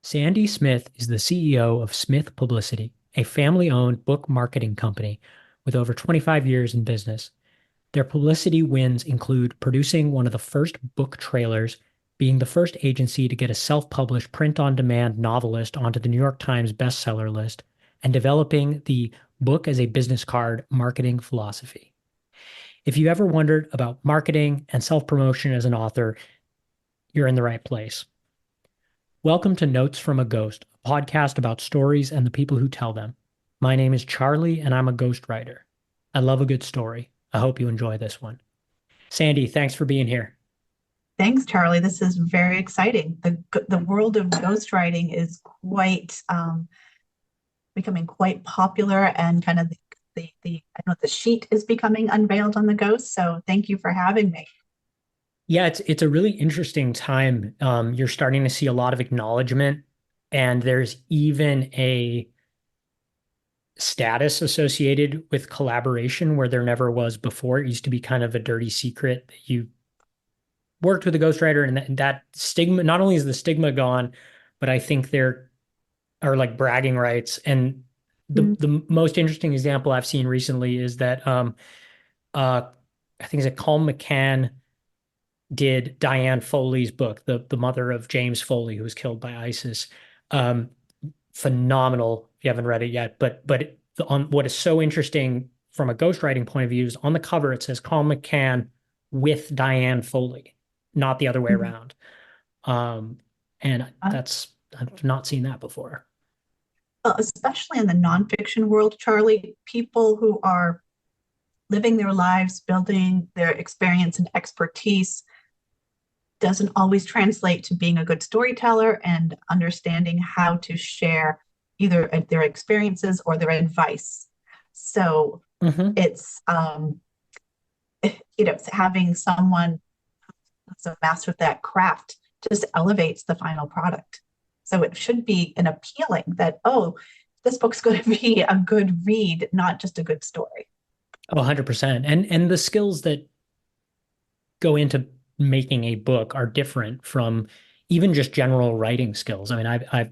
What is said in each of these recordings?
Sandy Smith is the CEO of Smith Publicity, a family-owned book marketing company with over 25 years in business. Their publicity wins include producing one of the first book trailers, being the first agency to get a self-published print-on-demand novelist onto the New York Times bestseller list, and developing the book as a business card marketing philosophy. If you ever wondered about marketing and self-promotion as an author, you're in the right place. Welcome to Notes from a Ghost, a podcast about stories and the people who tell them. My name is Charlie, and I'm a ghostwriter. I love a good story. I hope you enjoy this one. Sandy, thanks for being here. Thanks, Charlie. This is very exciting. The world of ghostwriting is quite becoming quite popular, and kind of the I don't know, the sheet is becoming unveiled on the ghost. So thank you for having me. Yeah, it's a really interesting time. You're starting to see a lot of acknowledgement, and there's even a status associated with collaboration where there never was before. It used to be kind of a dirty secret that you worked with a ghostwriter, and that stigma, not only is the stigma gone, but I think there are like bragging rights. And Mm. the most interesting example I've seen recently is that uh I think it's Colm McCann did Diane Foley's book, the mother of James Foley, who was killed by ISIS. Um, Phenomenal if you haven't read it yet. But on what is so interesting from a ghostwriting point of view is on the cover it says Colm McCann with Diane Foley, not the other way Mhm. around. And Uh, that's I've not seen that before. Especially in the nonfiction world, Charlie, people who are living their lives, building their experience and expertise doesn't always translate to being a good storyteller and understanding how to share either their experiences or their advice. So Hmm. it's having someone who's a master of that craft just elevates the final product. So it should be an appealing that, oh, this book's going to be a good read, not just a good story. Oh, 100%. And the skills that go into making a book are different from even just general writing skills. I mean, I've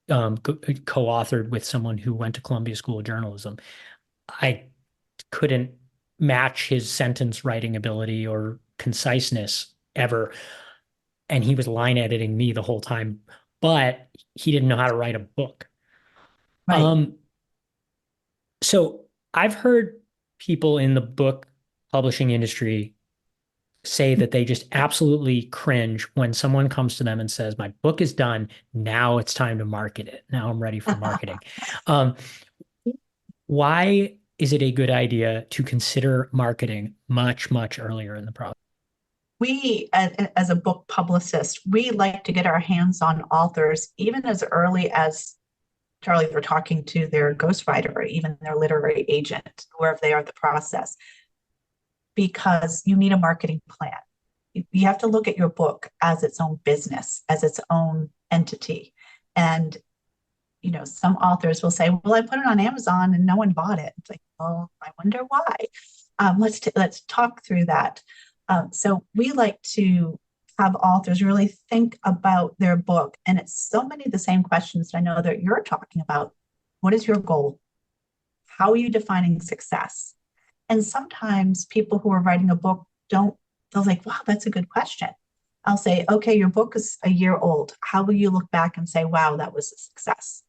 co-authored with someone who went to Columbia School of Journalism. I couldn't match his sentence writing ability or conciseness ever. And he was line editing me the whole time, but he didn't know how to write a book. Right. Um, so I've heard people in the book publishing industry say that they just absolutely cringe when someone comes to them and says, "My book is done. Now it's time to market it. Now I'm ready for marketing." Um, why is it a good idea to consider marketing much, much earlier in the process? We, as a book publicist, we like to get our hands on authors even as early as Charlie, they're talking to their ghostwriter or even their literary agent, wherever they are in the process, because you need a marketing plan. You have to look at your book as its own business, as its own entity. And, some authors will say, well, I put it on Amazon and no one bought it. It's like, well, I wonder why. Let's talk through that. So we like to have authors really think about their book. And it's so many of the same questions I know that you're talking about. What is your goal? How are you defining success? And sometimes people who are writing a book don't, they'll like, wow, that's a good question. I'll say, okay, your book is a year old. How will you look back and say, wow, that was a success?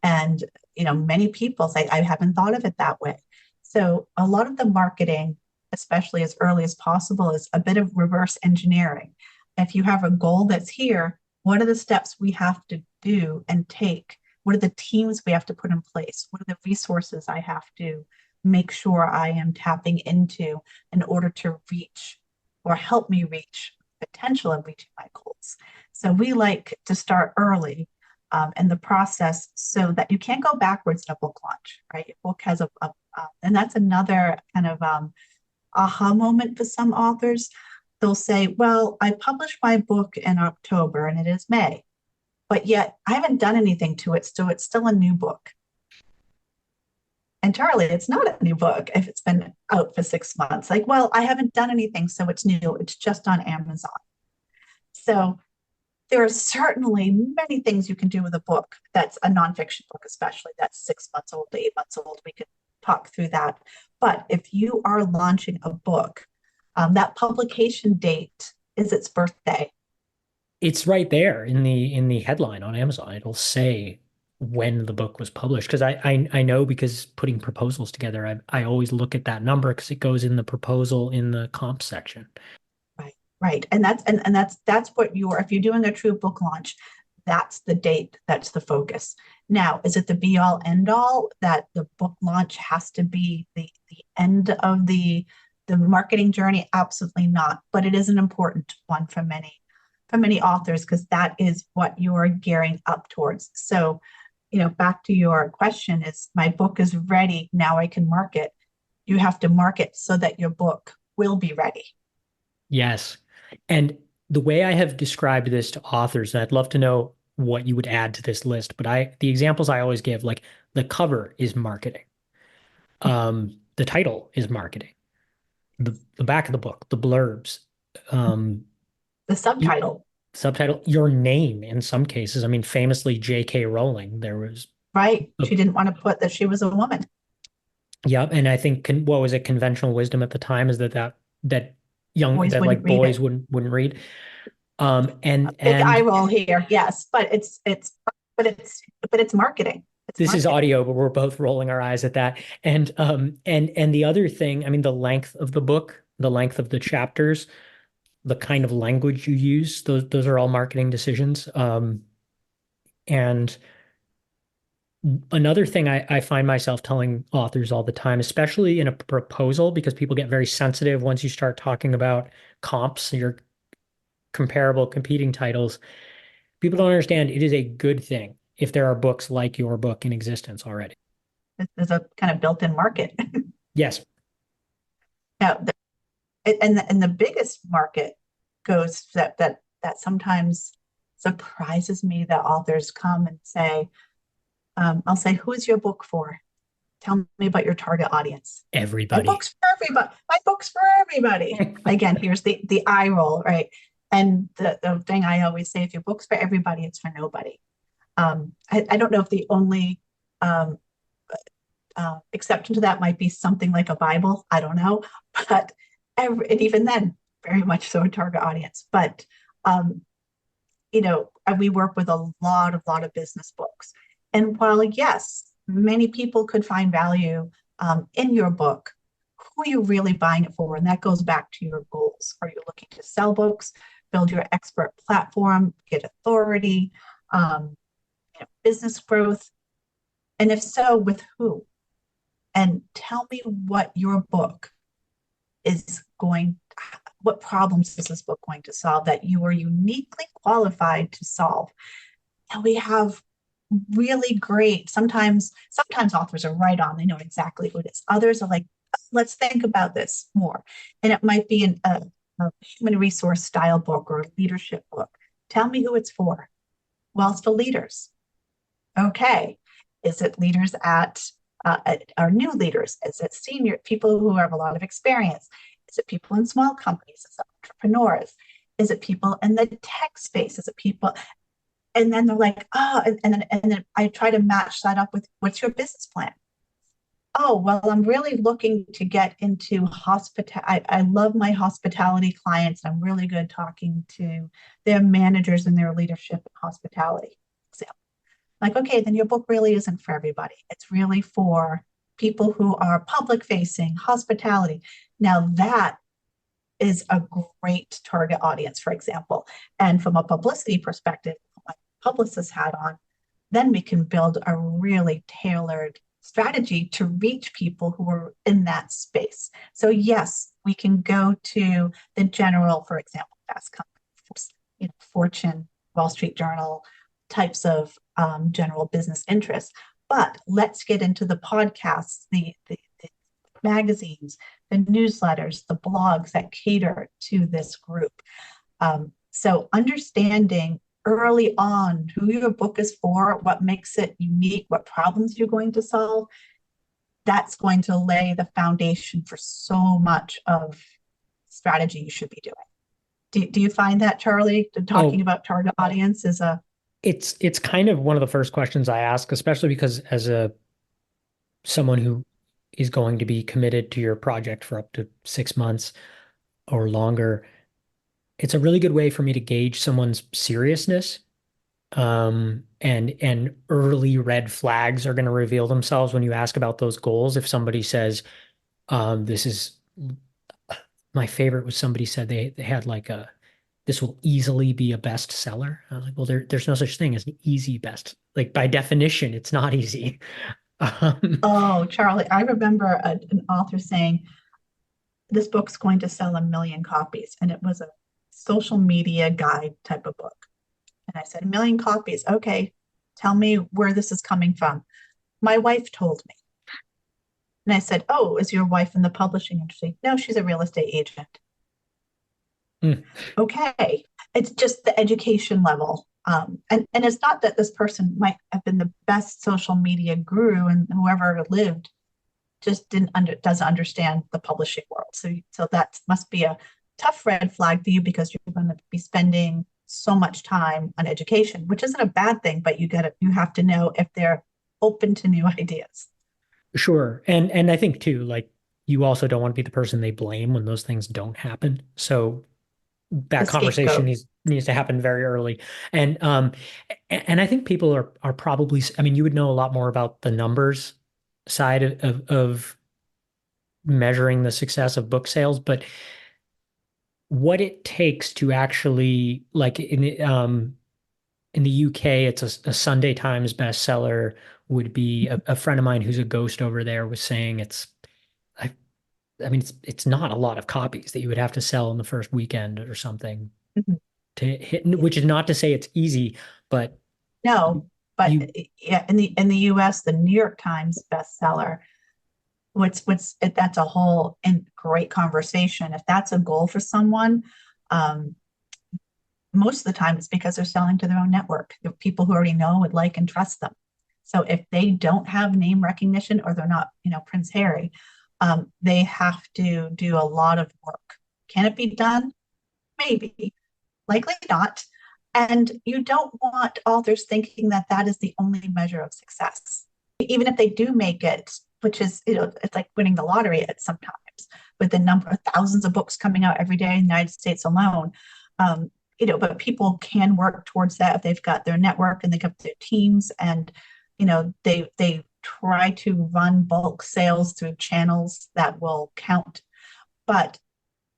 And, many people say, I haven't thought of it that way. So a lot of the marketing, especially as early as possible, is a bit of reverse engineering. If you have a goal that's here, what are the steps we have to do and take? What are the teams we have to put in place? What are the resources I have to make sure I am tapping into in order to reach or help me reach potential of reaching my goals? So we like to start early in the process so that you can't go backwards in a book launch, right? Your book has and that's another kind of aha moment for some authors. They'll say, well, I published my book in October and it is May, but yet I haven't done anything to it, so it's still a new book. And Charlie, it's not a new book if it's been out for 6 months. Like, well, I haven't done anything, so it's new. It's just on Amazon. So There are certainly many things you can do with a book that's a nonfiction book, especially that's 6 months old to 8 months old. We could talk through that. But if you are launching a book, that publication date is its birthday. It's right there in the headline on Amazon. It'll say when the book was published because I know because putting proposals together, I always look at that number because it goes in the proposal in the comp section. Right, right. And that's what you're, if you're doing a true book launch, that's the date, that's the focus. Now, is it the be all end all that the book launch has to be the end of the marketing journey? Absolutely not. But it is an important one for many authors because that is what you're gearing up towards. So, back to your question is my book is ready. Now I can market. You have to market so that your book will be ready. Yes. And the way I have described this to authors, and I'd love to know what you would add to this list, but the examples I always give, like the cover is marketing. The title is marketing. The back of the book, the blurbs, um, The you, subtitle, subtitle, your name in some cases. I mean, famously J.K. Rowling, there was right? a, She didn't want to put that she was a woman. yeah, and I think what was it, conventional wisdom at the time is that young Boys that wouldn't like read boys it. wouldn't read. A And big eye and roll here, yes, but it's marketing. It's this is marketing. audio, but we're both rolling our eyes at that. And the other thing, I mean, the length of the book, the length of the chapters, the kind of language you use, those are all marketing decisions. And another thing I find myself telling authors all the time, especially in a proposal, because people get very sensitive once you start talking about comps, your comparable competing titles. People don't understand it is a good thing if there are books like your book in existence already. There's a kind of built-in market. Yes, Now, and the biggest market goes that sometimes surprises me that authors come and say, I'll say, who is your book for? Tell me about your target audience. My everybody. book's for everybody. My book's for everybody. Again, here's the eye roll, right? And the thing I always say, if your book's for everybody, it's for nobody. I don't know if the only um, exception to that might be something like a Bible. I don't know, but and even then, very much so a target audience. But um, we work with a lot of business books, and while yes, many people could find value in your book, who are you really buying it for? And that goes back to your goals. Are you looking to sell books, build your expert platform, get authority, business growth? And if so, with who? And tell me what your book is going, what problems is this book going to solve that you are uniquely qualified to solve? And we have really great, sometimes authors are right on, they know exactly who it is. Others are like, let's think about this more. And it might be a human resource style book or a leadership book. Tell me who it's for. Well, it's for leaders. Okay. Is it leaders are new leaders? Is it senior people who have a lot of experience? Is it people in small companies? Is it entrepreneurs? Is it people in the tech space? Is it people? And then they're like, oh, and then I try to match that up with what's your business plan? Oh, well, I'm really looking to get into hospitality. I love my hospitality clients. I'm really good talking to their managers and their leadership in hospitality. So, like, okay, then your book really isn't for everybody. It's really for people who are public facing, hospitality. Now, that is a great target audience, for example. And from a publicity perspective, my publicist hat on, then we can build a really tailored strategy to reach people who are in that space. So yes, we can go to the general, for example, fast companies, Fortune, Wall Street Journal, types of general business interests. But let's get into the podcasts, the magazines, the newsletters, the blogs that cater to this group. So understanding early on who your book is for, what makes it unique, what problems you're going to solve, that's going to lay the foundation for so much of strategy you should be doing. Do you find that, Charlie, talking Oh, about target audience is a it's kind of one of the first questions I ask, especially because as a someone who is going to be committed to your project for up to 6 months or longer, it's a really good way for me to gauge someone's seriousness. And early red flags are going to reveal themselves when you ask about those goals. If somebody says, this is my favorite was somebody said they had like a this will easily be a bestseller. I was like, well, there's no such thing as an easy best. Like by definition, it's not easy. Um, oh, Charlie, I remember an author saying this book's going to sell 1 million copies, and it was a social media guide type of book. And I said, 1 million copies. Okay, tell me where this is coming from. My wife told me. And I said, oh, is your wife in the publishing industry? No, she's a real estate agent. mm, Okay. It's just the education level. And it's not that this person might have been the best social media guru and whoever lived just doesn't understand the publishing world. So that must be a tough red flag for you because you're going to be spending so much time on education, which isn't a bad thing, but you have to know if they're open to new ideas. sure. And I think too, like you also don't want to be the person they blame when those things don't happen. So The that conversation scapegoat. needs to happen very early. And I think people are probably, I mean, you would know a lot more about the numbers side of measuring the success of book sales, but what it takes to actually like in the UK, it's a Sunday Times bestseller would be a friend of mine who's a ghost over there was saying I, I mean it's not a lot of copies that you would have to sell in the first weekend or something Mhm. to hit, which is not to say it's easy, but No, but you yeah, in the US, the New York Times bestseller, that's a whole and great conversation. If that's a goal for someone, um, most of the time it's because they're selling to their own network, the people who already know and like and trust them. So if they don't have name recognition or they're not, Prince Harry, they have to do a lot of work. Can it be done? Maybe, likely not. And you don't want authors thinking that that is the only measure of success. Even if they do make it, which is, it's like winning the lottery at sometimes with the number of thousands of books coming out every day in the United States alone. But people can work towards that if they've got their network and they got their teams and, they try to run bulk sales through channels that will count. But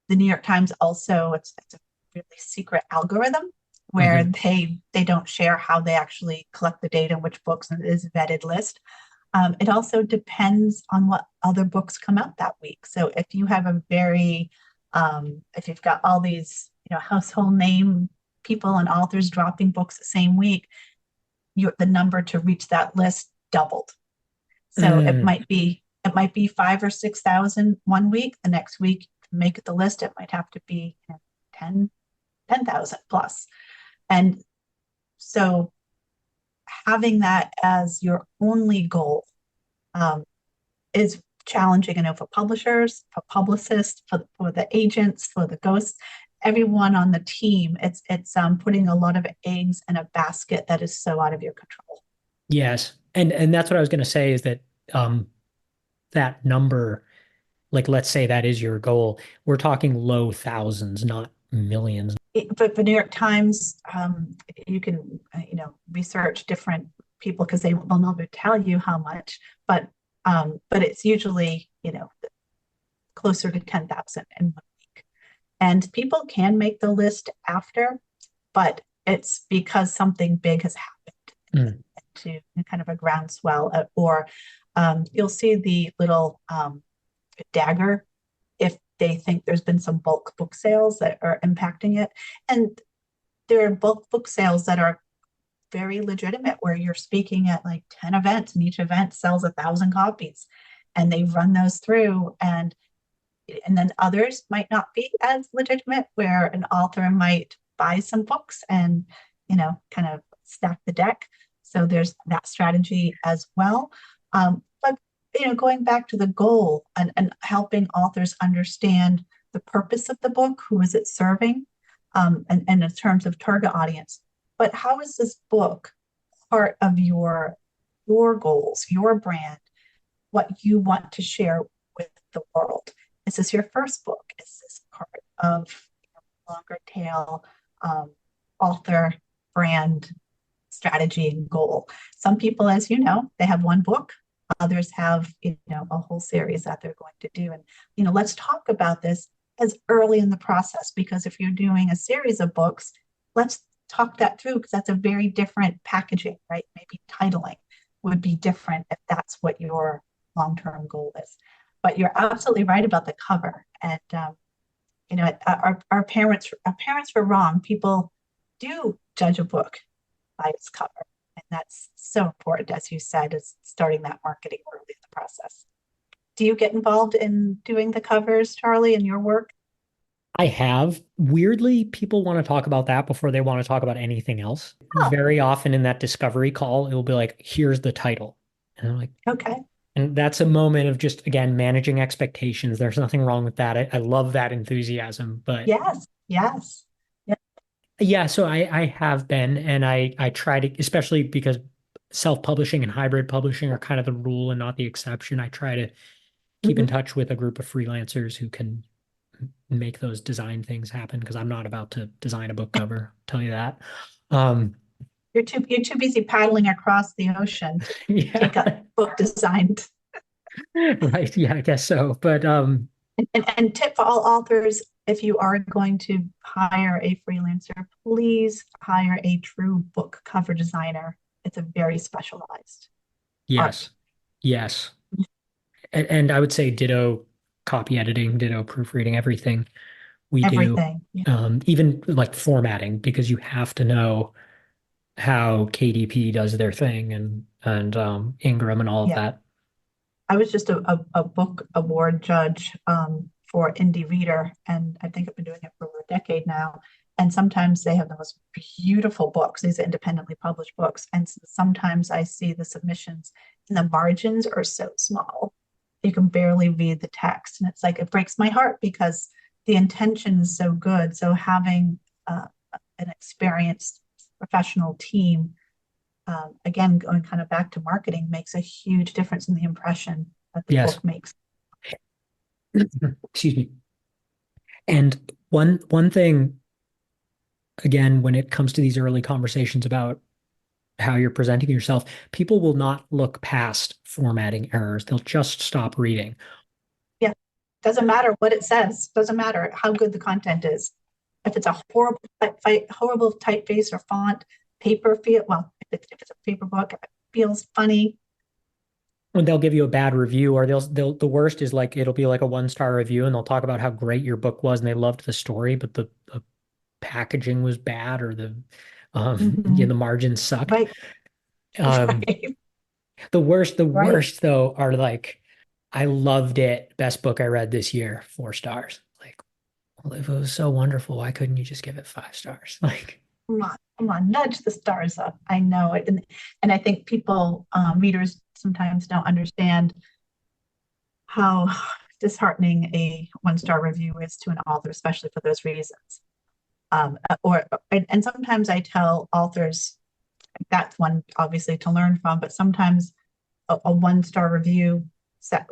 the New York Times also, it's a really secret algorithm where Mhm. they don't share how they actually collect the data, which books, and it is a vetted list. It also depends on what other books come out that week. So if you have if you've got all these, household name people and authors dropping books the same week, the number to reach that list doubled. So Mm, it might be 5 or 6 thousand one week. The next week, to make the list, it might have to be 10, 10,000 plus. And so having that as your only goal um, is challenging. I know for publishers, for publicists, for the agents, for the ghosts, everyone on the team. It's putting a lot of eggs in a basket that is so out of your control. yes. And that's what I was going to say is that that number, like let's say that is your goal, we're talking low thousands, not millions. But the New York Times, you can research different people because they will never tell you how much, but it's usually closer to 10,000 in 1 week. And people can make the list after, but it's because something big has happened Mm. to kind of a groundswell, or you'll see the little dagger if they think there's been some bulk book sales that are impacting it. And there are bulk book sales that are very legitimate where you're speaking at like 10 events and each event sells 1,000 copies and they run those through and then others might not be as legitimate where an author might buy some books and kind of stack the deck. So there's that strategy as well. But going back to the goal and helping authors understand the purpose of the book, who is it serving, and in terms of target audience. But how is this book part of your goals, your brand, what you want to share with the world? Is this your first book? Is this part of longer tail author brand strategy and goal? Some people, as you know, they have one book. Others have, a whole series that they're going to do. And, let's talk about this as early in the process, because if you're doing a series of books, let's talk that through, because that's a very different packaging, right? Maybe titling would be different if that's what your long-term goal is. But you're absolutely right about the cover. And, our parents were wrong. People do judge a book by its cover. And that's so important, as you said, is starting that marketing early in the process. Do you get involved in doing the covers, Charlie, in your work? I have. Weirdly, people want to talk about that before they want to talk about anything else. Oh, Very often in that discovery call, it will be like, here's the title. And I'm like, okay. and that's a moment of just, again, managing expectations. There's nothing wrong with that. I love that enthusiasm. But Yes, yes. Yeah. yeah, so I have been, and I try to, especially because self-publishing and hybrid publishing are kind of the rule and not the exception. I try to keep in Mhm. touch with a group of freelancers who can make those design things happen because I'm not about to design a book cover, I'll tell you that. Um, You're too busy paddling across the ocean to take a yeah, book designed. right. Yeah, I guess so. But And tip for all authors, if you are going to hire a freelancer, please hire a true book cover designer. It's a very specialized art. yes, yes. And I would say ditto copy editing, ditto proofreading, everything we do, Everything. Yeah. even like formatting, because you have to know how KDP does their thing and Ingram and all of Yeah. that. I was just a book award judge for Indie Reader, and I think I've been doing it for over a decade now. And sometimes they have the most beautiful books. These are independently published books. And sometimes I see the submissions and the margins are so small. You can barely read the text. And it's like, it breaks my heart because the intention is so good. So having an experienced professional team, again, going kind of back to marketing, makes a huge difference in the impression that the Yes. book makes. Excuse me. And one thing, again, when it comes to these early conversations about how you're presenting yourself, people will not look past formatting errors. They'll just stop reading. Yeah, doesn't matter what it says. Doesn't matter how good the content is. If it's a horrible typeface or font, paper feel well. If it's a paper book, if it feels funny. When they'll give you a bad review, or they'll the worst is like it'll be like a 1-star review, and they'll talk about how great your book was and they loved the story, but the packaging was bad, or the Mhm. the margins sucked. Right, Um, right, the right. worst though are like, I loved it. Best book I read this year, 4 stars. Like, well, if it was so wonderful, why couldn't you just give it 5 stars? Like, Come on, nudge the stars up. I know it, and I think people, readers, sometimes don't understand how disheartening a 1-star review is to an author, especially for those reasons. And sometimes I tell authors that's one obviously to learn from, but sometimes a 1-star review set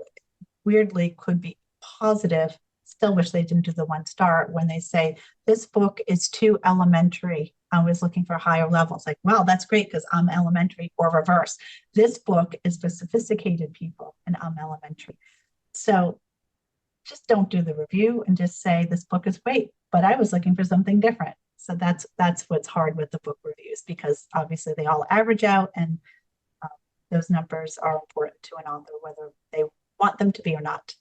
weirdly could be positive. Still wish they didn't do the 1 star when they say this book is too elementary. I was looking for higher levels. Like, wow, that's great because I'm elementary, or reverse. This book is for sophisticated people and I'm elementary. So just don't do the review and just say this book is great, but I was looking for something different. So that's what's hard with the book reviews, because obviously they all average out, and um, those numbers are important to an author, whether they want them to be or not.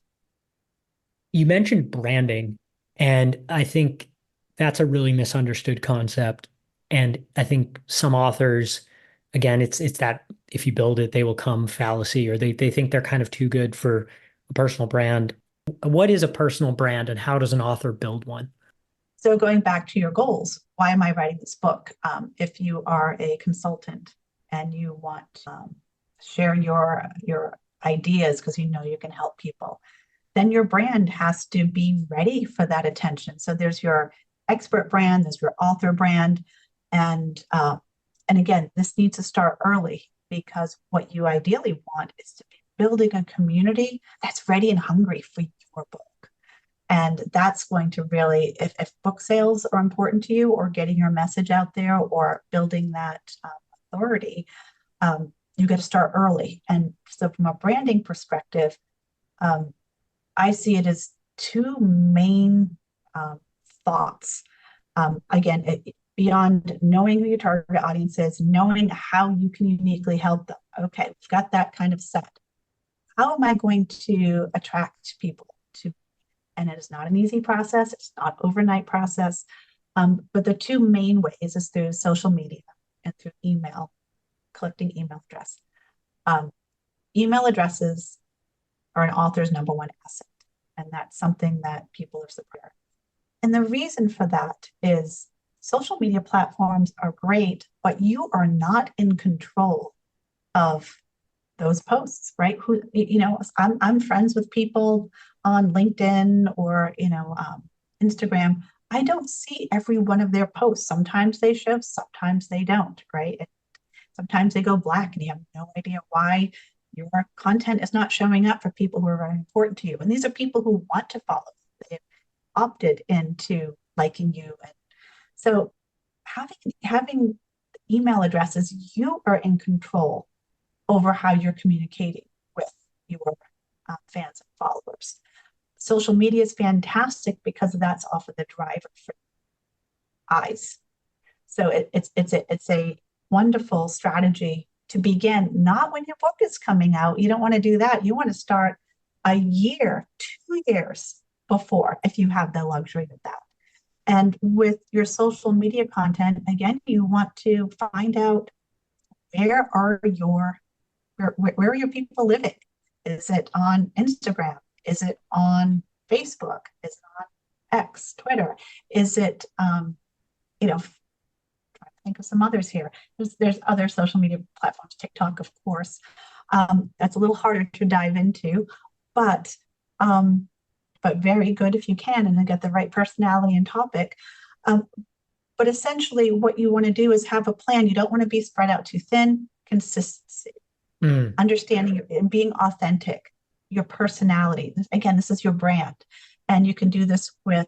you mentioned branding, and I think that's a really misunderstood concept. And I think some authors, again, it's that if you build it, they will come fallacy, or they think they're kind of too good for a personal brand. What is a personal brand, and how does an author build one? So going back to your goals, why am I writing this book? If you are a consultant and you want share your ideas because you know you can help people, then your brand has to be ready for that attention. So there's your expert brand, there's your author brand, and again, this needs to start early because what you ideally want is to be building a community that's ready and hungry for your book. And that's going to really, if book sales are important to you, or getting your message out there, or building that authority, you got to start early. And so, from a branding perspective, I see it as two main thoughts. Again, beyond knowing who your target audience is, knowing how you can uniquely help them. Okay, we've got that kind of set. How am I going to attract people to? And it is not an easy process. It's not an overnight process. But the two main ways is through social media and through email, collecting email address. Email addresses are an author's number one asset. And that's something that people are surprised. And the reason for that is social media platforms are great, but you are not in control of those posts, right? I'm friends with people on LinkedIn or, Instagram. I don't see every one of their posts. Sometimes they show, sometimes they don't, right? Sometimes they go black and you have no idea why your content is not showing up for people who are very important to you. And these are people who want to follow. They've opted into liking you. And so having email addresses, you are in control over how you're communicating with your fans and followers. Social media is fantastic because that's often the driver for eyes. So it's a wonderful strategy to begin, not when your book is coming out. You don't want to do that. You want to start a year, 2 years before, if you have the luxury of that. And with your social media content, again, you want to find out where are your people living? Is it on Instagram? Is it on Facebook? Is it on X, Twitter? Is it, trying to think of some others here. There's other social media platforms, TikTok, of course. That's a little harder to dive into, but very good if you can, and then get the right personality and topic. But essentially, what you want to do is have a plan. You don't want to be spread out too thin. Consistency. Understanding and being authentic, your personality. Again, this is your brand. And you can do this with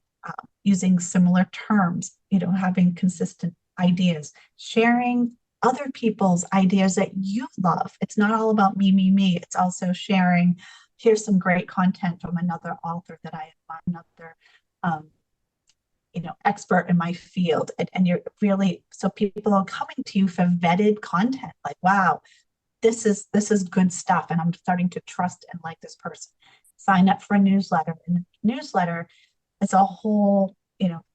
using similar terms, having consistent ideas, sharing other people's ideas that you love. It's not all about me, me, me. It's also sharing, here's some great content from another author that I admire, another expert in my field. And you're really, so people are coming to you for vetted content. Like, wow, this is good stuff, and I'm starting to trust and like this person. Sign up for a newsletter. And the newsletter is a whole,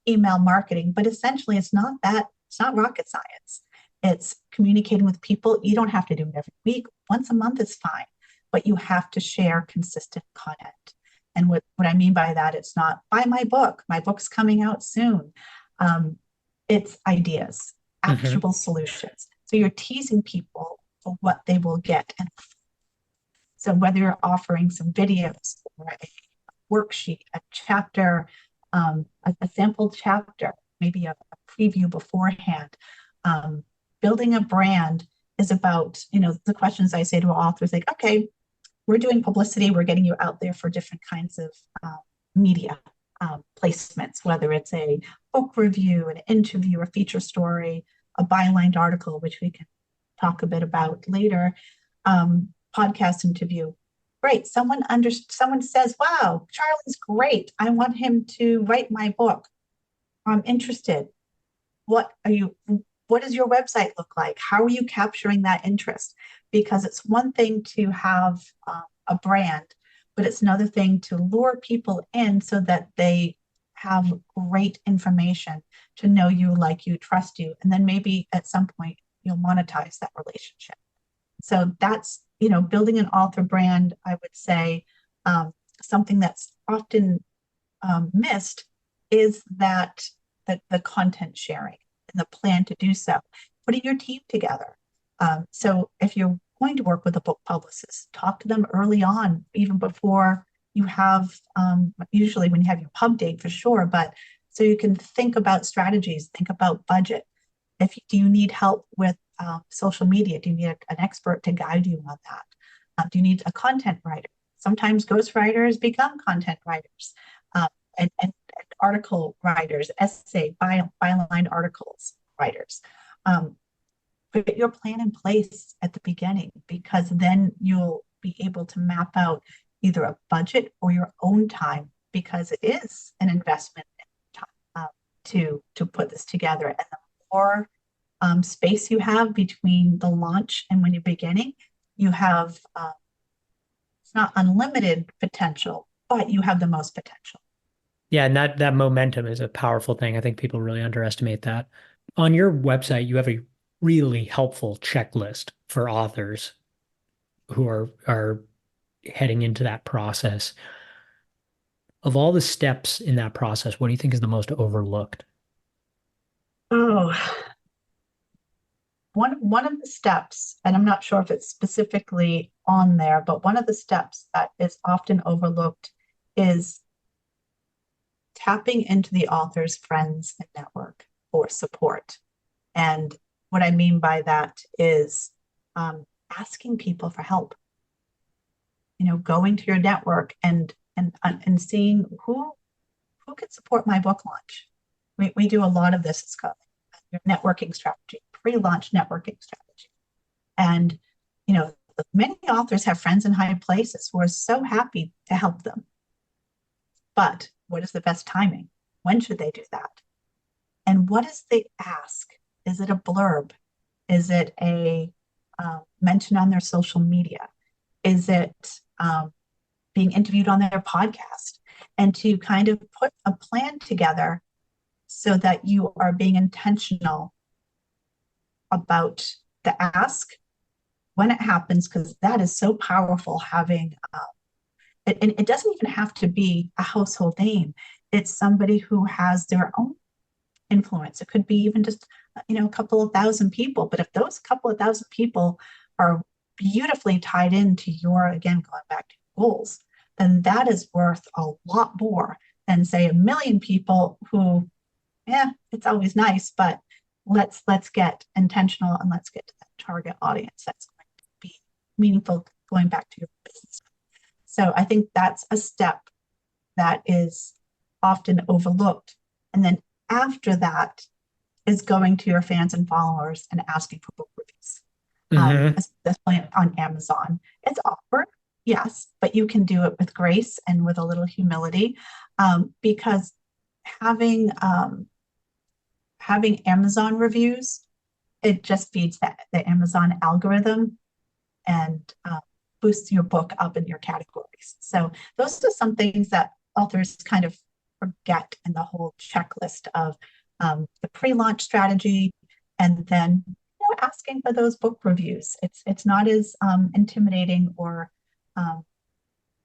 email marketing, but essentially it's not rocket science. It's communicating with people. You don't have to do it every week. Once a month is fine, but you have to share consistent content. And what I mean by that, it's not buy my book. My book's coming out soon. It's ideas, actionable solutions. So you're teasing people for what they will get. And so whether you're offering some videos or a worksheet, a chapter, a sample chapter, maybe a preview beforehand, building a brand is about, the questions I say to authors, like, okay, we're doing publicity. We're getting you out there for different kinds of media placements, whether it's a book review, an interview, a feature story, a bylined article, which we can talk a bit about later, podcast interview. Great. Someone says, wow, Charlie's great. I want him to write my book. I'm interested. What does your website look like? How are you capturing that interest? Because it's one thing to have a brand, but it's another thing to lure people in so that they have great information to know you, like you, trust you. And then maybe at some point you'll monetize that relationship. So that's, building an author brand, I would say something that's often missed is that the content sharing and the plan to do so, putting your team together. So if you're going to work with a book publicist, talk to them early on, even before you have, usually when you have your pub date for sure, but So you can think about strategies, think about budget. If do you need help with social media? Do you need an expert to guide you on that? Do you need a content writer? Sometimes ghostwriters become content writers, uh, and article writers, essay, byline articles writers. Put your plan in place at the beginning, because then you'll be able to map out either a budget or your own time, because it is an investment in time to put this together. And the more space you have between the launch and when you're beginning, you have it's not unlimited potential, but you have the most potential. Yeah, and that momentum is a powerful thing. I think people really underestimate that. On your website, you have a really helpful checklist for authors who are heading into that process. Of all the steps in that process, what do you think is the most overlooked? Oh, one of the steps, and I'm not sure if it's specifically on there, but one of the steps that is often overlooked is tapping into the author's friends and network for support. And what I mean by that is asking people for help. Going to your network and seeing who can support my book launch. We do a lot of this. It's called your networking strategy, pre-launch networking strategy. And many authors have friends in high places who are so happy to help them. But what is the best timing? When should they do that? And what is the ask? Is it a blurb? Is it a mention on their social media? Is it being interviewed on their podcast? And to kind of put a plan together so that you are being intentional about the ask when it happens, because that is so powerful. Having and it doesn't even have to be a household name. It's somebody who has their own influence. It could be even just a couple of thousand people. But if those couple of thousand people are beautifully tied into your, again, going back to goals, then that is worth a lot more than, say, a million people who, yeah, it's always nice, but let's get intentional and let's get to that target audience that's going to be meaningful, going back to your business. So I think that's a step that is often overlooked. And then after that is going to your fans and followers and asking for book reviews. Mm-hmm. Especially on Amazon. It's awkward, yes, but you can do it with grace and with a little humility, because having Amazon reviews, it just feeds the Amazon algorithm and boosts your book up in your categories. So those are some things that authors kind of forget in the whole checklist of the pre-launch strategy, and then asking for those book reviews. It's not as intimidating, or I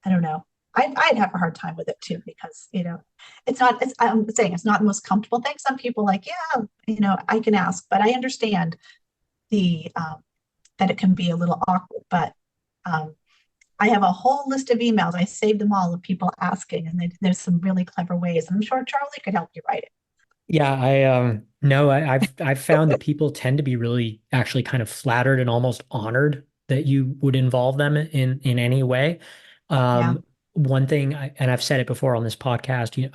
don't know. I'd have a hard time with it too, because it's not. I'm saying it's not the most comfortable thing. Some people like, yeah, I can ask, but I understand the that it can be a little awkward. But I have a whole list of emails. I saved them all of people asking, and there's some really clever ways. And I'm sure Charlie could help you write it. Yeah, I no, I've found that people tend to be really actually kind of flattered and almost honored that you would involve them in any way. Yeah. One thing, and I've said it before on this podcast,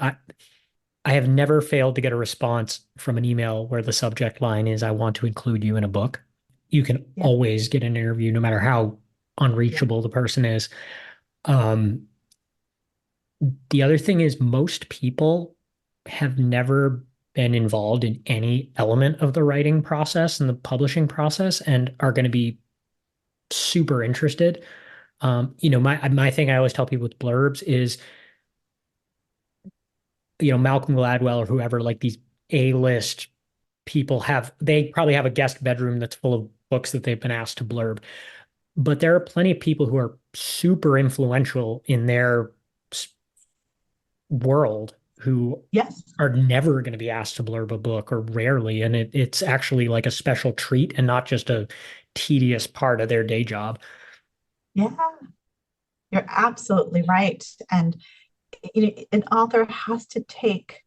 I have never failed to get a response from an email where the subject line is, "I want to include you in a book." You can Yeah. always get an interview, no matter how Yeah. unreachable the person is. Um, the other thing is most people have never been involved in any element of the writing process and the publishing process and are going to be super interested. My thing I always tell people with blurbs is, Malcolm Gladwell or whoever, like these A-list people they probably have a guest bedroom that's full of books that they've been asked to blurb. But there are plenty of people who are super influential in their world who Yes. are never going to be asked to blurb a book, or rarely. And it's actually like a special treat and not just a tedious part of their day job. Yeah. You're absolutely right. And an author has to take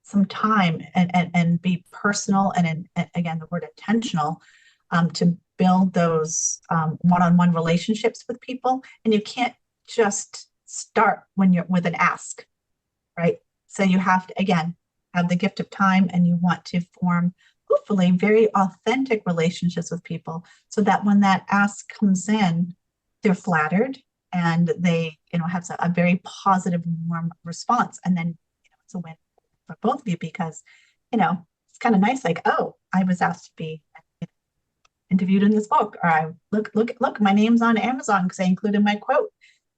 some time and be personal and again, the word intentional, to build those one-on-one relationships with people. And you can't just start when you're with an ask, right? So you have to, again, have the gift of time, and you want to form, hopefully, very authentic relationships with people so that when that ask comes in, they're flattered and they, have a very positive, warm response. And then, it's a win for both of you because, it's kind of nice, like, oh, I was asked to be interviewed in this book, or I look, my name's on Amazon because I included my quote.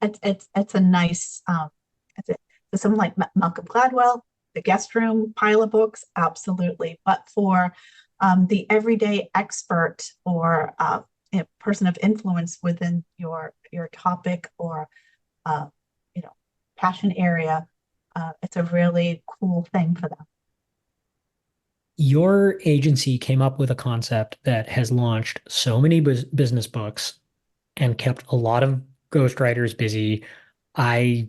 It's a nice, for someone like Malcolm Gladwell, the guest room pile of books, absolutely. But for the everyday expert or person of influence within your topic or uh, passion area, it's a really cool thing for them. Your agency came up with a concept that has launched so many business books and kept a lot of ghostwriters busy. I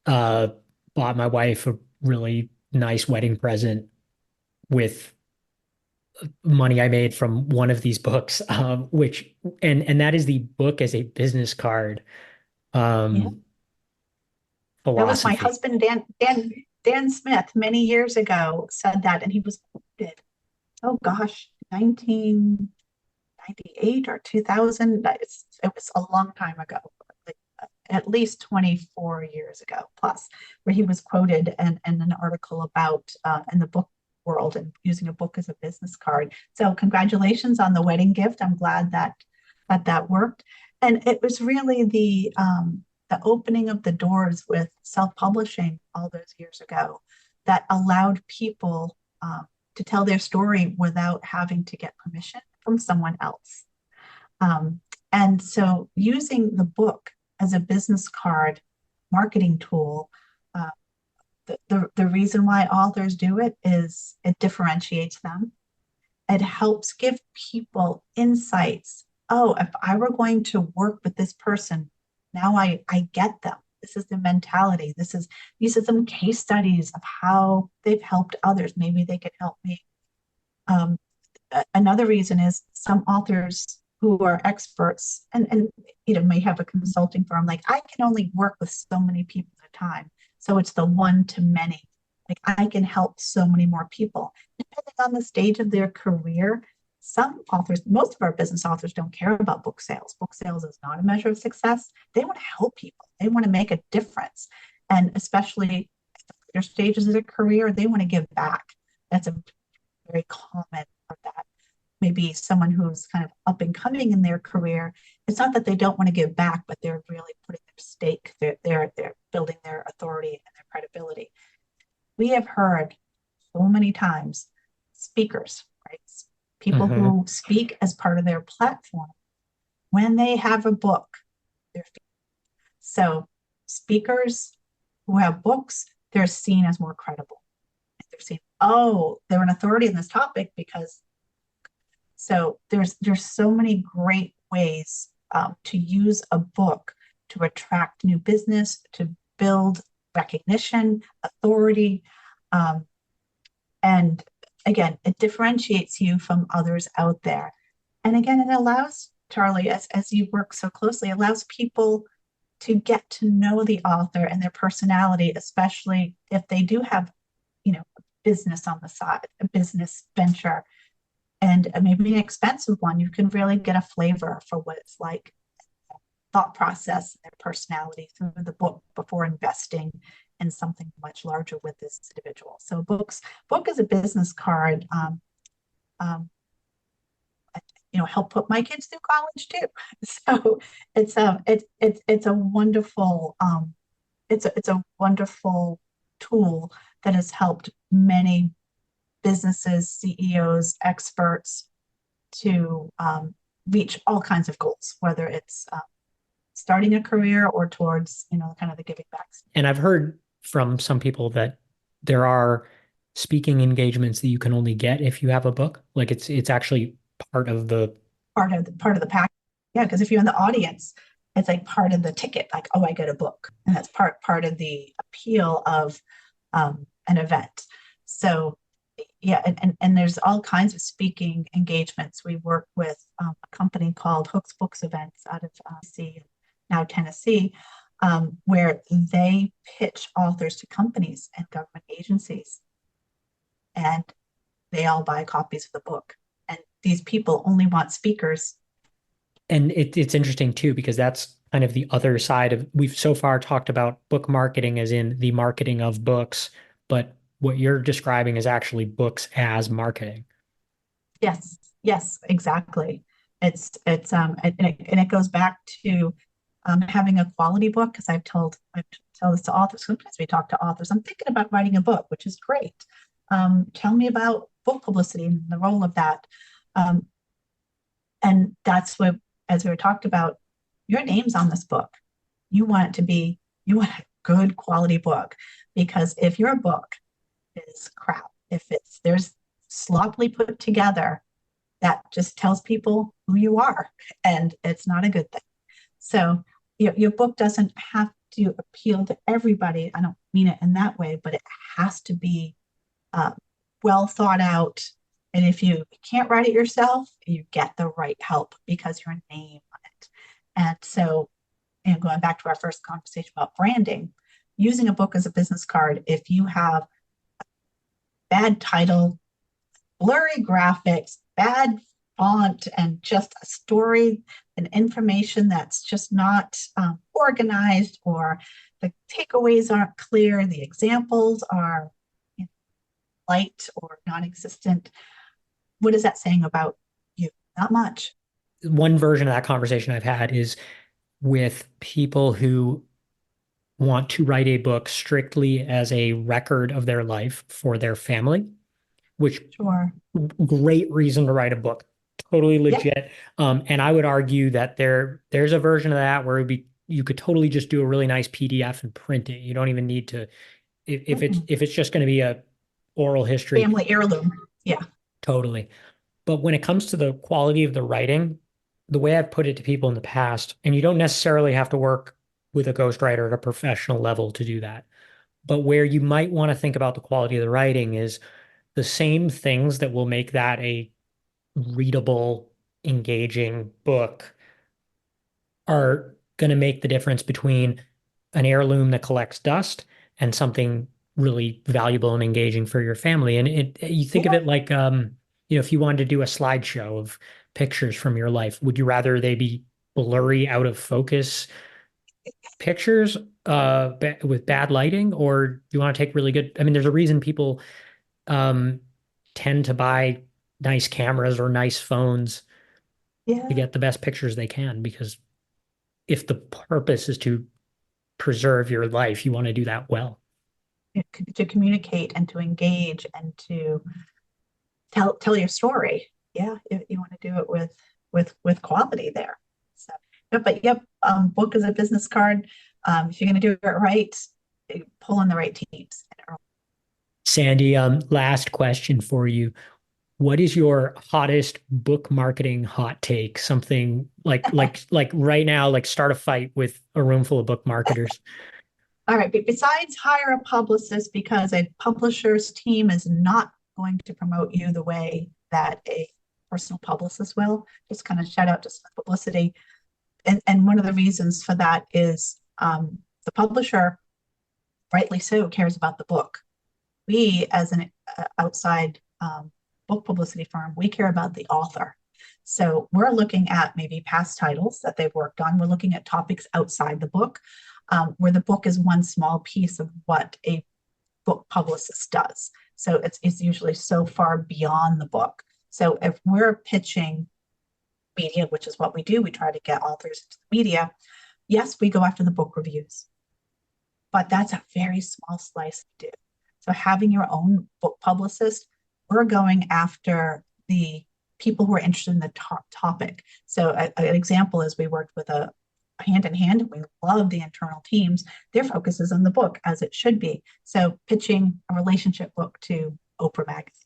uh, bought my wife a really nice wedding present with money I made from one of these books, which and that is the book as a business card Yeah. um, That was my philosophy. husband, Dan Smith, many years ago, said that, and he was quoted, oh gosh, 1998 or 2000. It was a long time ago, like, at least 24 years ago plus, where he was quoted in an article about in the book world and using a book as a business card. So congratulations on the wedding gift. I'm glad that worked. And it was really the opening of the doors with self-publishing all those years ago that allowed people to tell their story without having to get permission from someone else. Um, and so using the book as a business card marketing tool, uh, the reason why authors do it is it differentiates them. It helps give people insights. Oh, if I were going to work with this person, now I get them. This is the mentality. These are some case studies of how they've helped others. Maybe they could help me. Um, Another reason is some authors who are experts and may have a consulting firm, like I can only work with so many people at a time, so it's the one to many, like I can help so many more people depending on the stage of their career. Some authors, most of our business authors, don't care about book sales is not a measure of success. They want to help people, they want to make a difference, and especially at the later stages of their career, they want to give back. That's a very common of that. Maybe someone who's kind of up and coming in their career, it's not that they don't want to give back, but they're really putting their stake, they're building their authority and their credibility. We have heard so many times speakers, right? People Mhm. who speak as part of their platform, when they have a book, they're so speakers who have books, they're seen as more credible. They're seen, oh, they're an authority in this topic because so there's so many great ways to use a book to attract new business, to build recognition, authority, um, and again, it differentiates you from others out there. And again, it allows Charlie, as you work so closely, allows people to get to know the author and their personality, especially if they do have, business on the side, a business venture and maybe an expensive one. You can really get a flavor for what it's like, thought process, their personality through the book before investing in something much larger with this individual. So book is a business card. Um, help put my kids through college too. So it's a wonderful it's a wonderful tool that has helped many businesses, CEOs, experts to reach all kinds of goals, whether it's starting a career or towards, kind of the giving back. And I've heard from some people that there are speaking engagements that you can only get if you have a book. Like it's actually part of the Part of the pack. Yeah, because if you're in the audience, it's like part of the ticket, like, oh, I get a book. And that's part of the appeal of an event. So yeah, and there's all kinds of speaking engagements. We work with a company called Hooks Books Events out of DC, now Tennessee, where they pitch authors to companies and government agencies, and they all buy copies of the book. And these people only want speakers. And it's interesting too, because that's kind of the other side of, we've so far talked about book marketing as in the marketing of books, but what you're describing is actually books as marketing. Yes, yes, exactly. And it goes back to having a quality book, because I tell this to authors. Sometimes we talk to authors. I'm thinking about writing a book, which is great. Tell me about book publicity and the role of that. Um, and that's what, as we were talked about, your name's on this book. You want a good quality book, because if your book is crap, if there's sloppily put together, that just tells people who you are, and it's not a good thing. So your book doesn't have to appeal to everybody. I don't mean it in that way, but it has to be uh, well thought out. And if you can't write it yourself, you get the right help because your name on it. And so, going back to our first conversation about branding, using a book as a business card, if you have bad title, blurry graphics, bad font, and just a story and information that's just not organized, or the takeaways aren't clear, the examples are light or non-existent, what is that saying about you? Not much. One version of that conversation I've had is with people who want to write a book strictly as a record of their life for their family, which Sure. great reason to write a book. Totally Yep. legit. And I would argue that there's a version of that where you could totally just do a really nice PDF and print it. You don't even need to, Mm-mm. if it's just going to be a oral history, Family heirloom. Yeah. totally. But when it comes to the quality of the writing, the way I've put it to people in the past, and you don't necessarily have to work with a ghostwriter at a professional level to do that, but where you might want to think about the quality of the writing is the same things that will make that a readable, engaging book are going to make the difference between an heirloom that collects dust and something really valuable and engaging for your family. And you think of Yeah. it like, if you wanted to do a slideshow of pictures from your life, would you rather they be blurry, out of focus pictures, with bad lighting, or do you want to take really good? I mean, there's a reason people, um, tend to buy nice cameras or nice phones to Yeah. get the best pictures they can, because if the purpose is to preserve your life, you want to do that well. To communicate and to engage and to tell your story. Yeah. You want to do it with quality there. So, but yep, book is a business card. If you're going to do it right, pull in the right teams. Sandy, last question for you. What is your hottest book marketing hot take? Something like right now, like start a fight with a room full of book marketers. All right. But besides, hire a publicist, because a publisher's team is not going to promote you the way that a personal publicist will. Just kind of shout out to publicity. And one of the reasons for that is the publisher, rightly so, cares about the book. We, as an outside book publicity firm, we care about the author. So we're looking at maybe past titles that they've worked on. We're looking at topics outside the book, where the book is one small piece of what a book publicist does. So it's usually so far beyond the book. So if we're pitching media, which is what we do, we try to get authors into the media. Yes, we go after the book reviews, but that's a very small slice to do. So having your own book publicist, we're going after the people who are interested in the topic. So an example is we worked with a hand in hand, and we love the internal teams. Their focus is on the book, as it should be. So pitching a relationship book to Oprah magazine.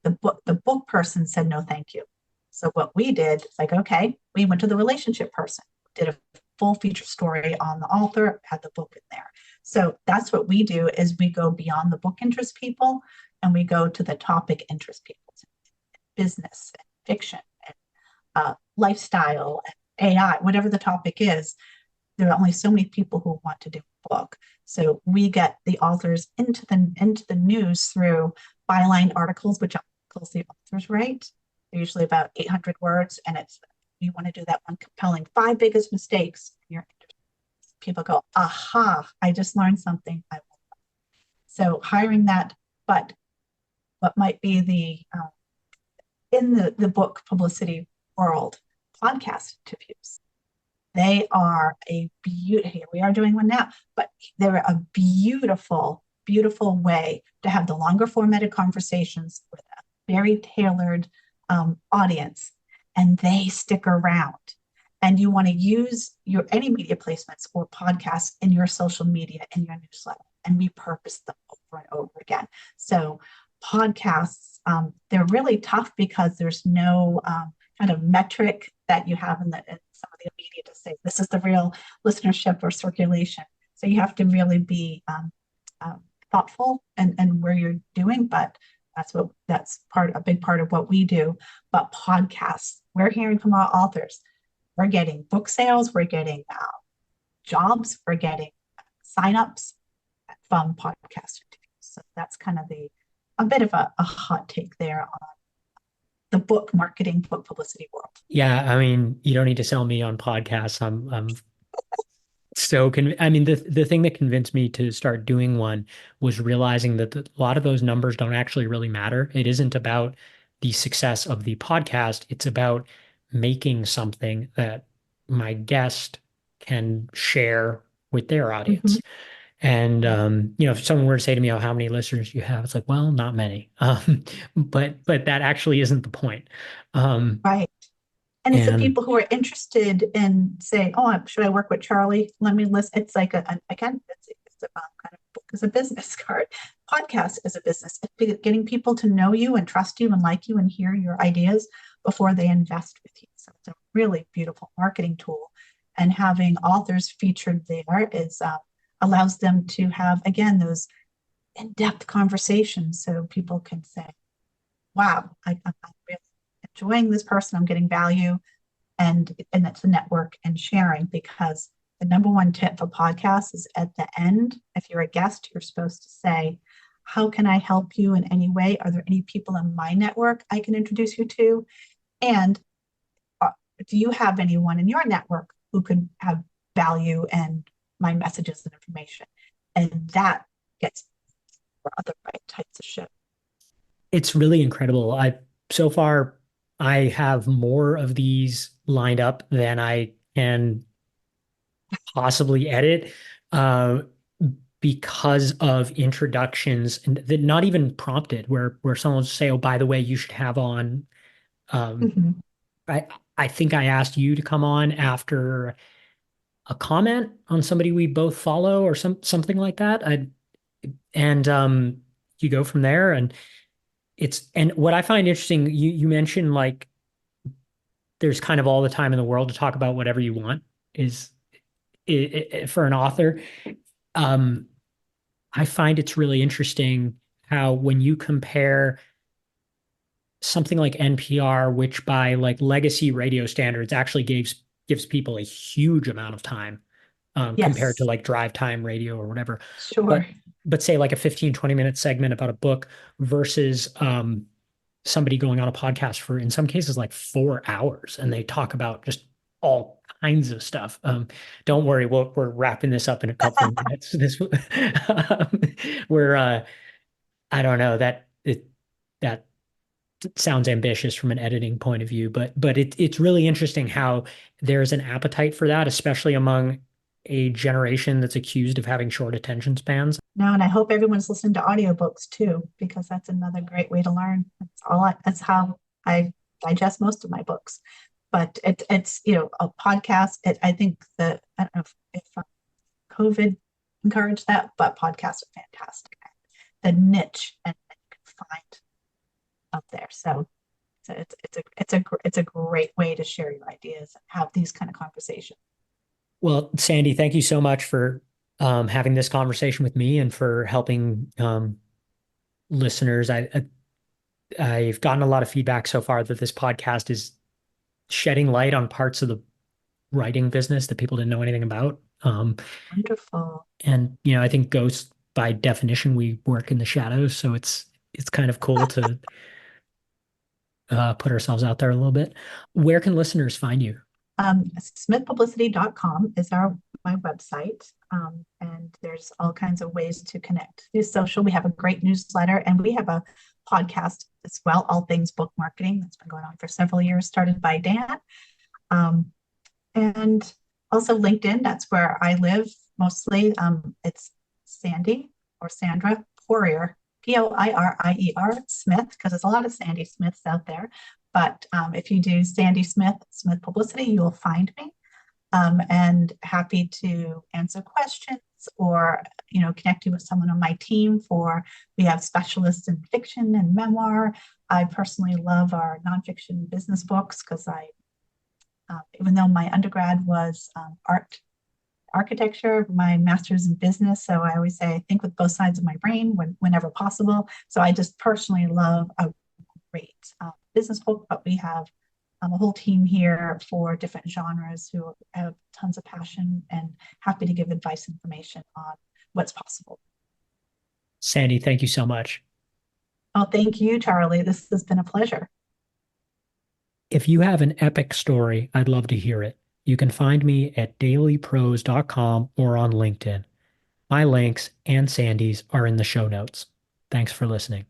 The book person said no, thank you. So what we did, it's like, okay, we went to the relationship person, did a full feature story on the author, had the book in there. So that's what we do is we go beyond the book interest people and we go to the topic interest people, business and fiction and lifestyle and AI, whatever the topic is. There are only so many people who want to do a book. So we get the authors into the news through byline articles, which articles the authors write. They're usually about 800 words, and it's you want to do that one compelling 5 biggest mistakes. People go, aha! I just learned something. So hiring that, but what might be in the book publicity world, podcast interviews. They are a beauty. Here we are doing one now, but they're a beautiful, beautiful way to have the longer formatted conversations with a very tailored audience, and they stick around. And you want to use your any media placements or podcasts in your social media, in your newsletter, and repurpose them over and over again. So podcasts, they're really tough because there's no kind of metric that you have in some of the media to say this is the real listenership or circulation. So you have to really be thoughtful and where you're doing, but that's a big part of what we do. But podcasts, we're hearing from our authors. We're getting book sales, we're getting jobs, we're getting signups from podcast interviews. So that's kind of a bit of a hot take there on the book marketing, book publicity world. Yeah, I mean, you don't need to sell me on podcasts. I'm I mean, the thing that convinced me to start doing one was realizing that a lot of those numbers don't actually really matter. It isn't about the success of the podcast. It's about making something that my guest can share with their audience. Mm-hmm. And if someone were to say to me, "Oh, how many listeners do you have?" It's like, well, not many. But that actually isn't the point. Right. And it's the And people who are interested in saying, "Oh, should I work with Charlie? Let me list." It's like again, it's a kind of book as a business card. Podcast as a business. It's getting people to know you and trust you and like you and hear your ideas before they invest with you. So it's a really beautiful marketing tool. And having authors featured there allows them to have again those in-depth conversations, so people can say, "Wow, I'm really enjoying this person. I'm getting value." And that's the network and sharing, because the number one tip for podcasts is at the end, if you're a guest, you're supposed to say, how can I help you in any way? Are there any people in my network I can introduce you to? And do you have anyone in your network who could have value and my messages and information? And that gets for other right types of show. it's really incredible. So far I have more of these lined up than I can possibly edit. Uh, because of introductions and that not even prompted, where someone will say, "Oh, by the way, you should have on." Um, Mm-hmm. I I think I asked you to come on after a comment on somebody we both follow or something like that. And you go from there, and and what I find interesting, you mentioned like there's kind of all the time in the world to talk about whatever you want is for an author. Um, I find it's really interesting how when you compare something like NPR, which by like legacy radio standards actually gives people a huge amount of time compared to Yes, like drive time radio or whatever. sure. But say like a 15-20 minute segment about a book versus somebody going on a podcast for in some cases like 4 hours, and they talk about just all kinds of stuff. Don't worry, we're wrapping this up in a couple of minutes. We're I don't know that sounds ambitious from an editing point of view, but it's really interesting how there's an appetite for that, especially among a generation that's accused of having short attention spans. No, and I hope everyone's listening to audiobooks too, because that's another great way to learn. That's how I digest most of my books. But it's a podcast. I think that I don't know if COVID encouraged that, but podcasts are fantastic. The niche and you can find up there. So it's a great way to share your ideas and have these kind of conversations. Well, Sandy, thank you so much for having this conversation with me and for helping listeners. I've gotten a lot of feedback so far that this podcast is shedding light on parts of the writing business that people didn't know anything about. Wonderful. And I think ghosts, by definition, we work in the shadows, so it's kind of cool to put ourselves out there a little bit. Where can listeners find you? Smithpublicity.com is my website. And there's all kinds of ways to connect through social. We have a great newsletter and we have a podcast as well, All Things Book Marketing, that's been going on for several years, started by Dan. And also LinkedIn, that's where I live mostly. It's Sandy or Sandra Poirier, Poirier Smith, because there's a lot of Sandy Smiths out there. But if you do Sandy Smith, Smith Publicity, you will find me. And happy to answer questions or connect you with someone on my team. We have specialists in fiction and memoir. I personally love our nonfiction business books because even though my undergrad was architecture, my master's in business, so I always say I think with both sides of my brain whenever possible. So I just personally love a great business book, but we have a whole team here for different genres who have tons of passion and happy to give advice information on what's possible. Sandy, thank you so much. Oh, thank you, Charlie. This has been a pleasure. If you have an epic story, I'd love to hear it. You can find me at dailyprose.com or on LinkedIn. My links and Sandy's are in the show notes. Thanks for listening.